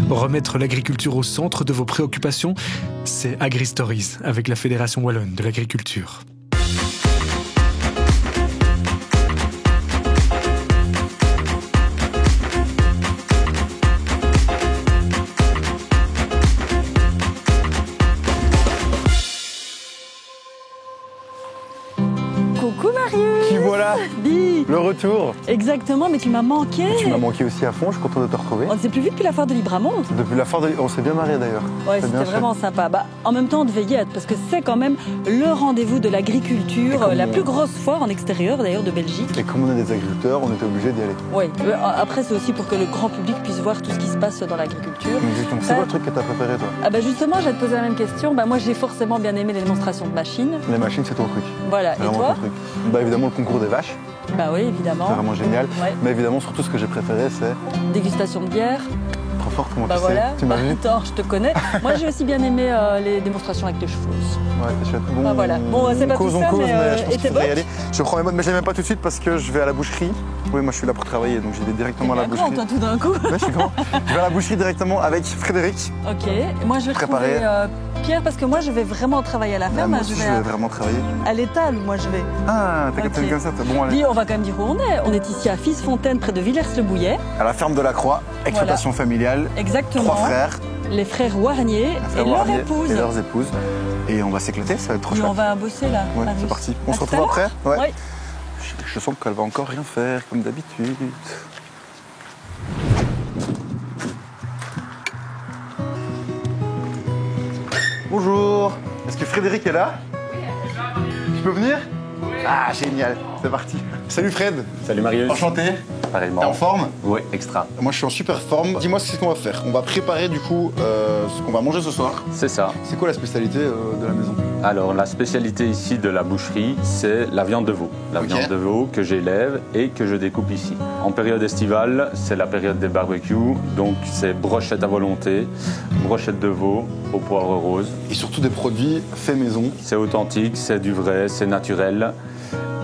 Remettre l'agriculture au centre de vos préoccupations, c'est AgriStories avec la Fédération Wallonne de l'Agriculture. Coucou Marius. Qui voilà. Dis. Le retour. Exactement, mais tu m'as manqué. Et tu m'as manqué aussi à fond, je suis content de te retrouver. On ne s'est plus vu depuis la foire de Libramont. Depuis la foire de on s'est bien mariés d'ailleurs. Ouais, c'était vraiment sympa. En même temps, on devait y être parce que c'est quand même le rendez-vous de l'agriculture, la plus grosse foire en extérieur d'ailleurs de Belgique. Et comme on est des agriculteurs, on était obligés d'y aller. Oui, après c'est aussi pour que le grand public puisse voir tout ce qui se passe dans l'agriculture. Exactement. C'est quoi le truc que tu as préféré toi? Justement, je vais te poser la même question. Moi j'ai forcément bien aimé les démonstrations de machines. Les machines, c'est ton truc. Voilà, et toi? Évidemment le concours des vaches. Bah oui, évidemment. C'est vraiment génial. Ouais. Mais évidemment, surtout ce que j'ai préféré, c'est... Dégustation de bière. Trop forte, comment tu voilà. sais? Tu m'as vu? Attends, je te connais. Moi, j'ai aussi bien aimé les démonstrations avec les chevaux. Ouais, c'est chouette. Bon, voilà. Bon, c'est pas tout ça, mais je pense qu'il faudrait y aller. Je prends mes mots, mais je les mets même pas tout de suite parce que je vais à la boucherie. Oui, moi, je suis là pour travailler, donc j'y vais directement à la boucherie. Toi, tout d'un coup. Ouais, je suis grand. Je vais à la boucherie directement avec Frédéric. Ok. Moi, je vais retrouver Pierre parce que moi, je vais vraiment travailler à la ferme. Moi aussi, je vais vraiment travailler. À l'étal, moi, je vais. Ah, t'as capté comme ça. Bon, allez. Dis, on va quand même dire où on est. On est ici à Fisfontaine, près de Villers-le-Bouillet. À la ferme de la Croix, exploitation familiale. Exactement. 3 frères. Les frères Warnier et leurs épouses. Et leurs épouses. Et on va s'éclater, ça va être trop chouette. On va bosser là. Ouais, c'est parti. On se retrouve après? Ouais. Je sens qu'elle va encore rien faire, comme d'habitude. Bonjour. Est-ce que Frédéric est là? Oui, elle est là. Je peux venir? Oui. Ah, génial. C'est parti. Salut Fred. Salut Marius. Enchanté. Pareillement. T'es en forme? Oui, extra. Moi, je suis en super forme. Dis-moi ce qu'on va faire. On va préparer du coup ce qu'on va manger ce soir. C'est ça. C'est quoi la spécialité de la maison? Alors, la spécialité ici de la boucherie, c'est la viande de veau. La viande de veau que j'élève et que je découpe ici. En période estivale, c'est la période des barbecues, donc c'est brochette à volonté, brochette de veau au poivre rose. Et surtout des produits faits maison. C'est authentique, c'est du vrai, c'est naturel.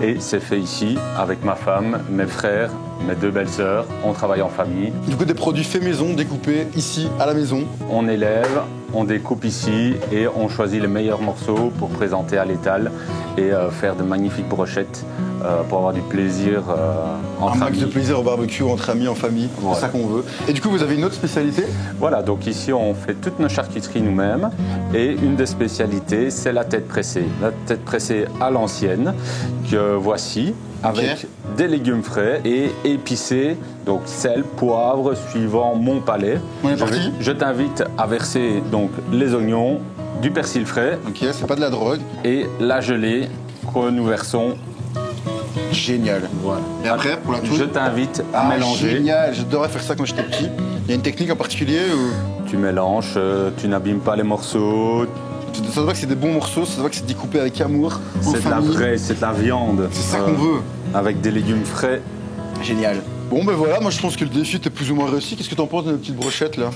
Et c'est fait ici avec ma femme, mes frères, mes 2 belles-sœurs. On travaille en famille. Du coup, des produits faits maison, découpés ici à la maison. On élève, on découpe ici et on choisit les meilleurs morceaux pour présenter à l'étal et faire de magnifiques brochettes pour avoir du plaisir entre amis. Un max de plaisir au barbecue, entre amis, en famille. C'est ça qu'on veut. Et du coup, vous avez une autre spécialité? Voilà, donc ici, on fait toutes nos charcuteries nous-mêmes. Et une des spécialités, c'est la tête pressée. La tête pressée à l'ancienne, que voici, avec des légumes frais et épicés, donc sel, poivre, suivant mon palais. On est parti. Je t'invite à verser donc les oignons, du persil frais. Ok, c'est pas de la drogue. Et la gelée que nous versons. Génial. Voilà. Et après, pour la touche, je t'invite à mélanger. Génial, j'adorais faire ça quand j'étais petit. Il y a une technique en particulier ou... Tu mélanges, tu n'abîmes pas les morceaux. Ça se voit que c'est des bons morceaux, ça se voit que c'est découpé avec amour. C'est de la vraie, c'est de la viande. C'est ça qu'on veut. Avec des légumes frais. Génial. Bon ben voilà, moi je pense que le défi était plus ou moins réussi. Qu'est-ce que t'en penses de nos petites brochettes là?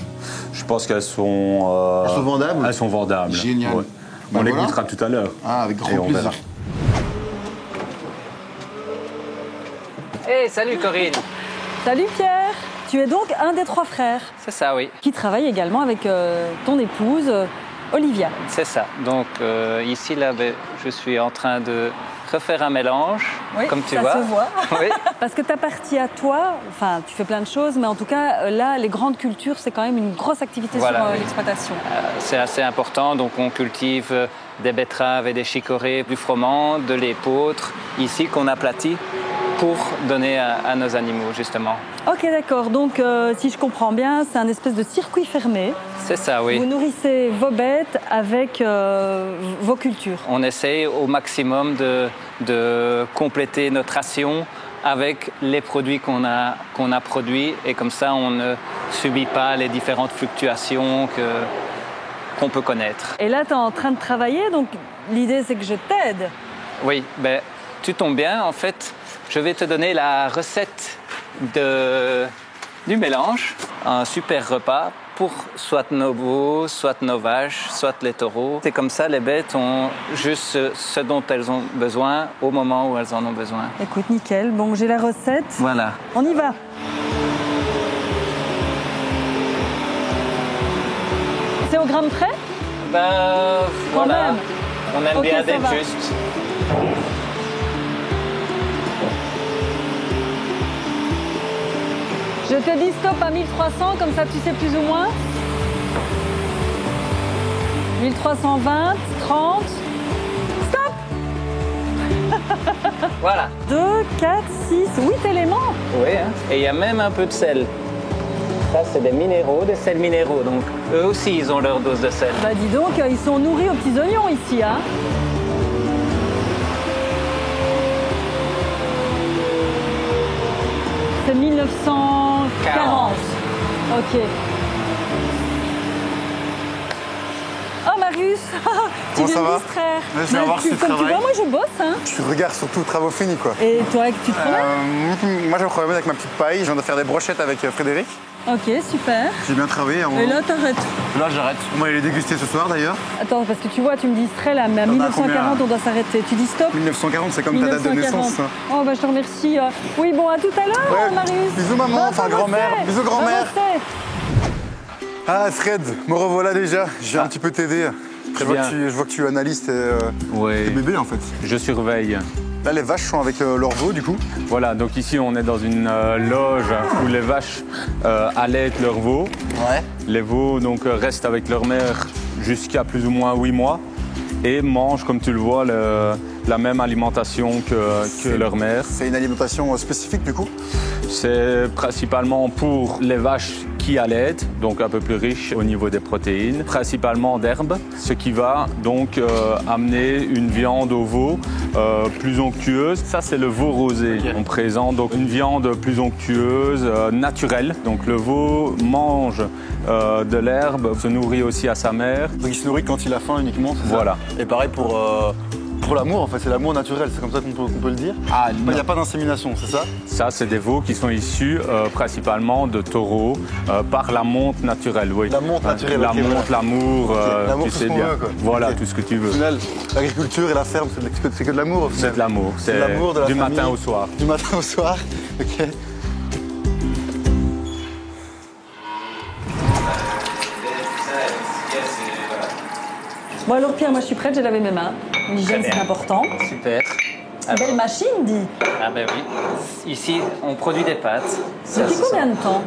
Je pense qu'elles sont... Elles sont vendables? Elles sont vendables. Génial. Ouais. On les goûtera tout à l'heure. Ah, avec grand plaisir. Hey, salut Corinne. Salut Pierre. Tu es donc un des 3 frères. C'est ça, oui. Qui travaille également avec ton épouse, Olivia. C'est ça. Donc ici, là, je suis en train de refaire un mélange, comme tu vois. Ça se voit. Oui. Parce que ta partie à toi, enfin, tu fais plein de choses, mais en tout cas, là, les grandes cultures, c'est quand même une grosse activité sur l'exploitation. C'est assez important. Donc on cultive des betteraves et des chicorées, du froment, de l'épeautre, ici qu'on aplatit pour donner à nos animaux, justement. Ok, d'accord. Donc, si je comprends bien, c'est un espèce de circuit fermé. C'est ça, oui. Vous nourrissez vos bêtes avec vos cultures. On essaye au maximum de compléter notre ration avec les produits qu'on a produits. Et comme ça, on ne subit pas les différentes fluctuations qu'on peut connaître. Et là, tu es en train de travailler, donc l'idée, c'est que je t'aide. Oui, tu tombes bien, en fait. Je vais te donner la recette du mélange, un super repas pour soit nos veaux, soit nos vaches, soit les taureaux. C'est comme ça, les bêtes ont juste ce dont elles ont besoin au moment où elles en ont besoin. Écoute, nickel. Bon, j'ai la recette. Voilà. On y va. grammes près? Ben, Quand voilà. même. On aime Ok, bien ça d'être va. juste. Je te dis stop à 1300, comme ça tu sais plus ou moins. 1320, 30. Stop! Voilà. 2, 4, 6, 8 éléments. Oui, hein. Et il y a même un peu de sel. Ça, c'est des minéraux, des sels minéraux. Donc, eux aussi, ils ont leur dose de sel. Bah dis donc, ils sont nourris aux petits oignons ici, hein. C'est 1940. Ok. Oh Marius, tu Comment viens ça me va? distraire. Ouais, je viens voir si tu comme tu travailles. vois, moi je bosse, hein. Tu regardes surtout travaux finis, quoi. Et toi, tu te promènes? Moi, j'ai un problème avec ma petite paille. Je viens de faire des brochettes avec Frédéric. Ok, super. J'ai bien travaillé. Et là, t'arrêtes. Là, j'arrête. On va aller les déguster ce soir, d'ailleurs. Attends, parce que tu vois, tu me distrais là, mais à T'en as 1940, combien, on doit s'arrêter. Tu dis stop? 1940, c'est comme ta date de 1940. naissance. hein. Oh, bah je te remercie. Oui, bon, à tout à l'heure, Ouais. Marius. Bisous, maman. Va Enfin, bosser. grand-mère. Bisous, grand-mère. Va bosser. Ah, Fred, me revoilà déjà. Je viens un petit peu t'aider. Je vois, bien. je vois que tu analyses tes bébés, en fait. Je surveille. Là, les vaches sont avec leur veau, du coup. Voilà, donc ici on est dans une loge où les vaches allaitent leurs veaux. Ouais. Les veaux donc restent avec leur mère jusqu'à plus ou moins 8 mois et mangent, comme tu le vois, la même alimentation que leur mère. C'est une alimentation spécifique, du coup. C'est principalement pour les vaches qui allaitent, donc un peu plus riche au niveau des protéines, principalement d'herbes, ce qui va donc amener une viande au veau plus onctueuse. Ça, c'est le veau rosé. On présente donc une viande plus onctueuse, naturelle. Donc le veau mange de l'herbe, se nourrit aussi à sa mère. Donc, il se nourrit quand il a faim uniquement, c'est ça? Voilà. Et pareil pour l'amour, en fait, c'est l'amour naturel, c'est comme ça qu'on peut le dire. Ah, Il n'y a pas d'insémination, c'est ça? Ça, c'est des veaux qui sont issus principalement de taureaux par la monte naturelle. Oui. La monte naturelle, La ok, monte, voilà. l'amour, L'amour, tu tout sais ce qu'on bien. veut, quoi. Voilà, Ok. tout ce que tu veux. Au final, l'agriculture et la ferme, c'est que de l'amour, au final. C'est de l'amour. C'est l'amour de la du famille. matin au soir. Du matin au soir, ok. Bon, alors Pierre, moi je suis prête, j'ai lavé mes mains. L'hygiène, Très c'est bien. important. Super. Belle machine, dit. Ah ben oui. Ici, on produit des pâtes. Depuis combien de temps?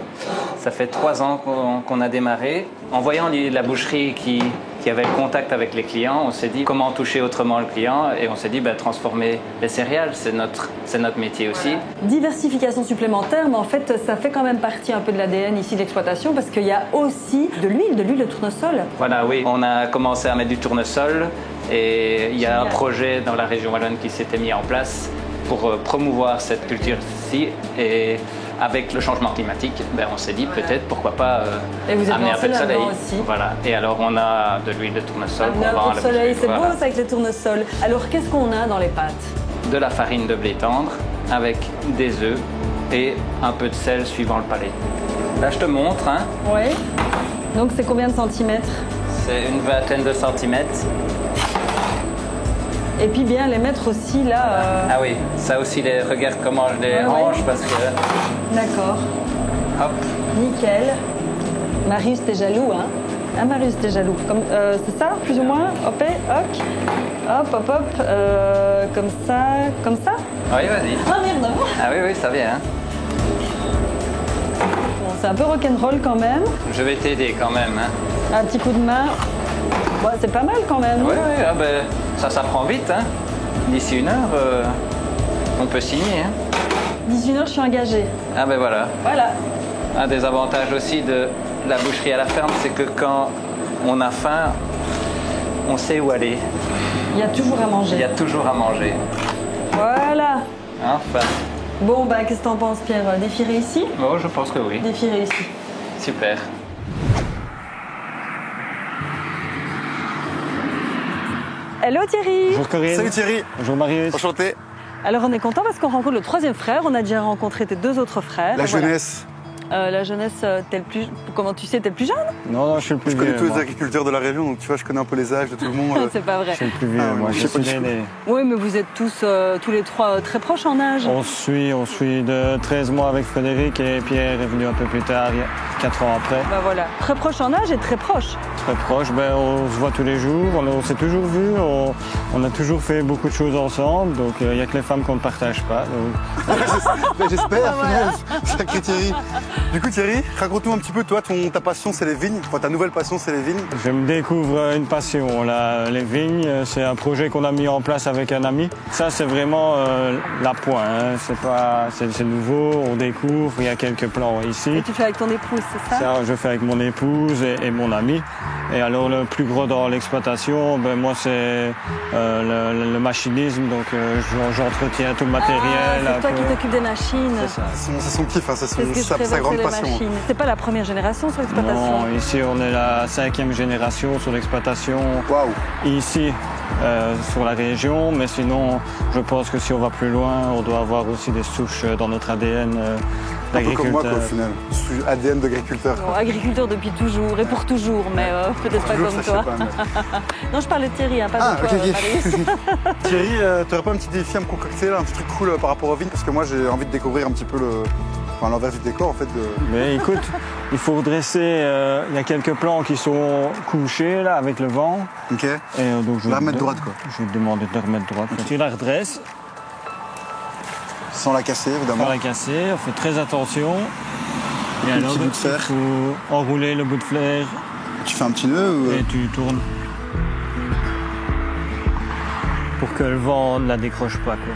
Ça fait 3 ans qu'on a démarré. En voyant la boucherie qui avait le contact avec les clients, on s'est dit comment toucher autrement le client et on s'est dit transformer les céréales, c'est notre métier aussi. Diversification supplémentaire, mais en fait, ça fait quand même partie un peu de l'ADN ici de l'exploitation parce qu'il y a aussi de l'huile de tournesol. Voilà, oui. On a commencé à mettre du tournesol et il y a un Génial. projet dans la région wallonne qui s'était mis en place pour promouvoir cette culture-ci. Et avec le changement climatique, on s'est dit peut-être pourquoi pas Et vous êtes amener un lancé peu de soleil. là-dedans aussi. Voilà. Et alors on a de l'huile de tournesol qu'on Un vend à peu la de soleil, boucherie. c'est Voilà. beau ça avec les tournesols. Alors qu'est-ce qu'on a dans les pâtes? De la farine de blé tendre avec des œufs et un peu de sel suivant le palais. Là je te montre, hein. Oui. Donc c'est combien de centimètres? C'est une vingtaine de centimètres. Et puis bien les mettre aussi là. Ah oui, ça aussi, regarde comment je les Ouais, range ouais. parce que, D'accord. hop, Nickel. Marius, t'es jaloux, hein? Ah, Marius, t'es jaloux. C'est ça, plus ou moins? Hop, hoc. Hop, hop, hop. Comme ça, comme ça? oui, vas-y. Ah merde! Ah oui, oui, ça vient. Hein. Bon, c'est un peu rock'n'roll quand même. Je vais t'aider quand même. Hein. Un petit coup de main. Bon, c'est pas mal quand même. Oui, oui, ça s'apprend vite. Hein. D'ici 1 heure, on peut signer. Hein. 18h, je suis engagée. Ah ben voilà. Voilà. Un des avantages aussi de la boucherie à la ferme, c'est que quand on a faim, on sait où aller. Il y a toujours à Il y manger. a toujours à manger. Voilà. Enfin, Bon, bah, qu'est-ce que t'en penses, Pierre? Défiler ici? bon, je pense que oui. Défiler ici. Super. Hello Thierry. Bonjour Corinne. Salut Thierry, Bonjour Marius. enchanté. Alors on est content parce qu'on rencontre le troisième frère. On a déjà rencontré tes deux autres frères. La Voilà. jeunesse. La jeunesse, t'es le plus Comment tu sais, t'es le plus jeune? Non, je suis le plus Je connais vieux. tous les moi. agriculteurs de la région, donc tu vois, je connais un peu les âges de tout le monde. C'est pas vrai. Je suis le plus vieux, Ah, oui, moi. je Je sais pas suis du tout. l'aîné. Oui, mais vous êtes tous les trois très proches en âge. On suit de 13 mois avec Frédéric et Pierre est venu un peu plus tard, 4 ans après. Bah voilà, très proche en âge et très proche. Très proche, on se voit tous les jours, on s'est toujours vus, on a toujours fait beaucoup de choses ensemble, donc il n'y a que les femmes qu'on ne partage pas. Donc... J'espère, punaise. Sacré Thierry. Du coup, Thierry, raconte-nous un petit peu, toi, ta passion, c'est les vignes. Enfin, ta nouvelle passion, c'est les vignes. Je me découvre une passion. Là, les vignes, c'est un projet qu'on a mis en place avec un ami. Ça, c'est vraiment la pointe. Hein. C'est nouveau, on découvre, il y a quelques plans ici. Et tu fais avec ton épouse, c'est ça? Ça, je fais avec mon épouse et mon ami. Et alors, le plus gros dans l'exploitation, moi, c'est le machinisme. Donc, j'entretiens tout le matériel. Ah, c'est toi qui t'occupes des machines. C'est ça. C'est son kiff, hein, c'est C'est ce que je sa préfère, grande c'est les passion. machines. C'est pas la première génération sur l'exploitation. Non, ici, on est la 5e génération sur l'exploitation. Waouh. Ici, sur la région, mais sinon, je pense que si on va plus loin, on doit avoir aussi des souches dans notre ADN Un peu comme moi, d'agriculteur. quoi, au final. Je suis ADN d'agriculteur. Bon, agriculteur depuis toujours et pour toujours, mais peut-être pas Toujours, comme ça, je toi. sais pas, mais- Non, je parle de Thierry, hein, pas Ah, de toi, ok, ok. Maryse. Thierry, t'aurais pas un petit défi à me concocter, là, un petit truc cool par rapport aux vignes? Parce que moi, j'ai envie de découvrir un petit peu l'envers du décor, en fait. Mais écoute, il faut redresser. Il y a quelques plants qui sont couchés là avec le vent. Ok. Et donc La remettre droite, quoi. Je vais te demander de la remettre droite. Tu la redresses, Sans la casser, évidemment. sans la casser. On fait très attention. Et Le alors, petit bout de il fer. faut enrouler le bout de fer Tu fais un petit nœud ou... et tu tournes pour que le vent ne la décroche pas, quoi.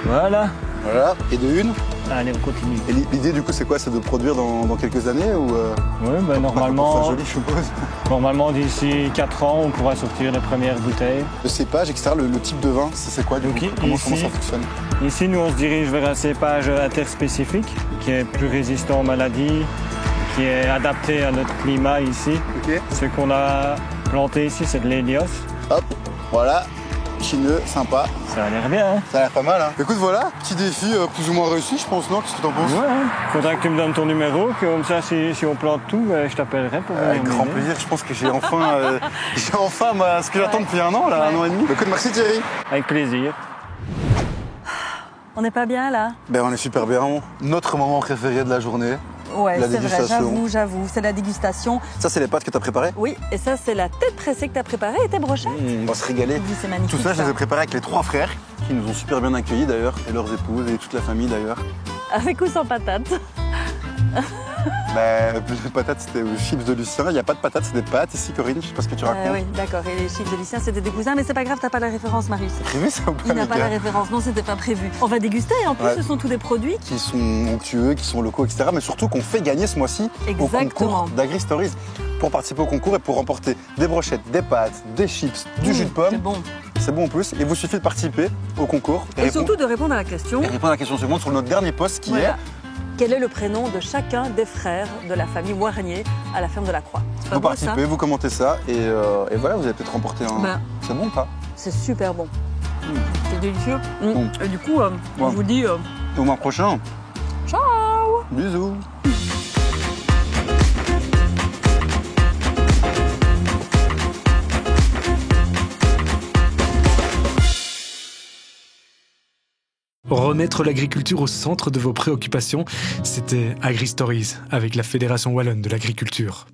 Voilà. Voilà. Et de une. Allez, on continue. Et l'idée, du coup, c'est quoi? C'est de produire dans quelques années ou... Oui, ben Pour normalement, faire joli, je suppose. normalement d'ici 4 ans, on pourra sortir les premières bouteilles. Le cépage, etc., le type de vin, c'est quoi, du Donc, coup? Comment ici- ça fonctionne? Ici, nous, on se dirige vers un cépage interspécifique qui est plus résistant aux maladies, qui est adapté à notre climat ici. Ok. Ce qu'on a planté ici, c'est de l'hélios. Hop, voilà. Chineux, sympa. Ça a l'air bien, hein? Ça a l'air pas mal, hein. Écoute, voilà, petit défi plus ou moins réussi, je pense, non? Qu'est-ce que t'en penses? Ouais, hein. Faudra que tu me donnes ton numéro, comme ça, si on plante tout, je t'appellerai pour venir Avec grand m'aider. plaisir, je pense que j'ai enfin, ce que j'attends depuis un an, là, Ouais. 1 an et demi. Écoute, merci Thierry. Avec plaisir. On n'est pas bien là? Ben, on est super bien. Notre moment préféré de la journée. Ouais, La c'est vrai, dégustation. j'avoue, c'est la dégustation. Ça, c'est les pâtes que t'as préparées. Oui, et ça, c'est la tête pressée que tu as préparée et tes brochettes. On va se régaler. Oui, c'est magnifique. Tout ça, je les ai préparés avec les 3 frères, qui nous ont super bien accueillis d'ailleurs, et leurs épouses, et toute la famille d'ailleurs. Avec ou sans patates? Ben, les patates, c'était aux chips de Lucien. Il n'y a pas de patates, c'est des pâtes ici, Corinne. Je sais pas ce que tu racontes. Oui, d'accord. Et les chips de Lucien, c'était des cousins, mais c'est pas grave, t'as pas la référence, Marius. Prévu ça ou pas, Il n'a les pas la gars référence, non, c'était pas prévu. On va déguster, et en plus, Ouais. ce sont tous des produits. Qui sont onctueux, qui sont locaux, etc. Mais surtout qu'on fait gagner ce mois-ci au Exactement. concours d'Agri Stories. Pour participer au concours et pour remporter des brochettes, des pâtes, des chips, du jus de pomme. C'est bon. C'est bon en plus. Il vous suffit de participer au concours Et surtout de répondre à la question. et répondre à la question suivante sur notre dernier post qui Voilà. Quel est le prénom de chacun des frères de la famille Warnier à la ferme de la Croix? C'est est. pas Vous beau, participez, ça? vous commentez ça et voilà, vous allez peut-être remporter un. Ben. C'est bon ou pas? C'est super bon. C'est délicieux. Bon. Et du coup, Ouais. je vous dis Au mois prochain. ciao. Bisous. Remettre l'agriculture au centre de vos préoccupations, c'était Agri Stories avec la Fédération Wallonne de l'agriculture.